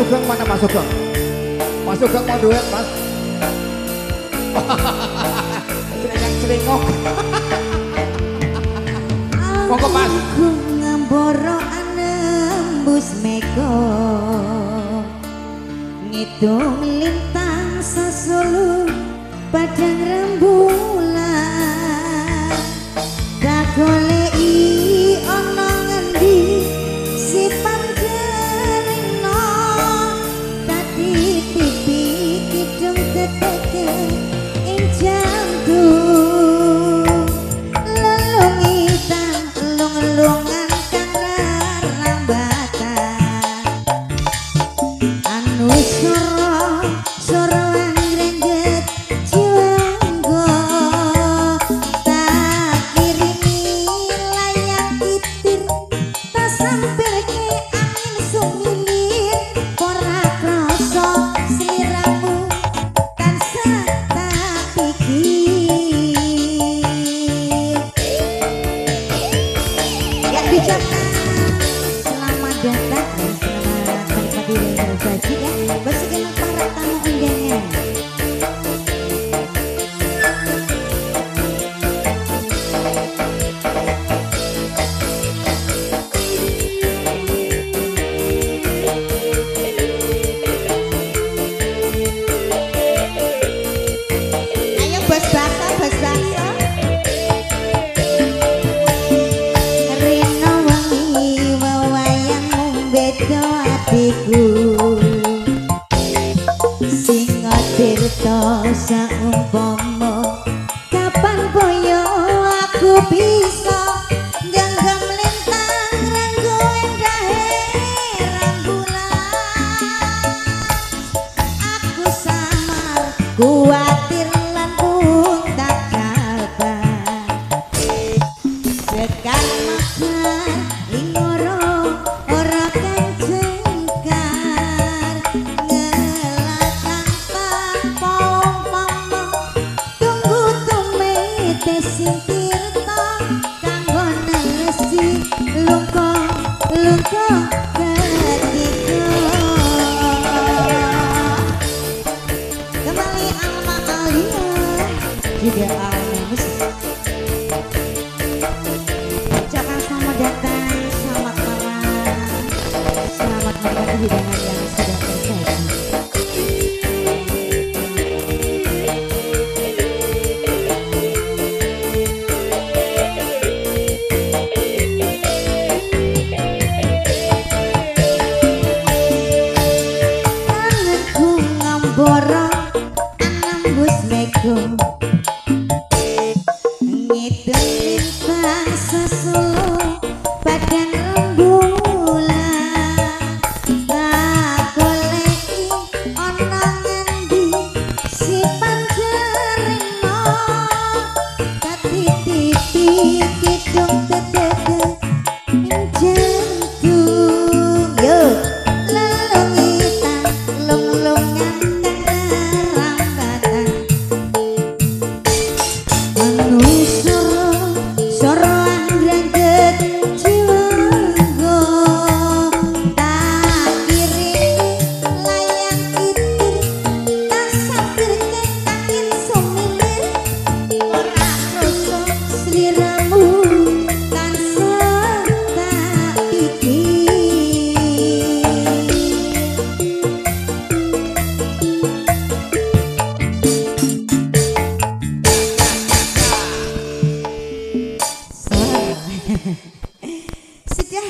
Sugeng mana Mas Sugeng? Mas Sugeng mau duet Mas? Celengak-celengok. Monggo Mas. Aku ngamboro anembus meko ngitung lintang sasulu padang rembulan tak goleki ana ngendi si panjenengan tadi tipi kidung teteke ing jantung lelung hitam lung-lungan kang rambatan anu soro anggrenget jiwanggo tak kirimi layang titir tak sampirke angin sumilir ora krasa sliramu tansah tak pikir yang bicara selamat datang dan selamat menikmati dengan saji ya bersama para tamu undangan. Ayo bos basa Rino wangi wewayang beda atiku sing tirta saumpama kapan boyo aku bisa genggam lintang renggo endahe rembulan aku samar kuatir lan pun tak kabar tekan makar lingoro ora kang jengkar ngelakang pom-pom tunggu tumete sing tirta kanggo nelesi lungko ketika kembali Alma Alia juga Almus. Ucapkan selamat datang, selamat malam, selamat menikmati hidangan ya.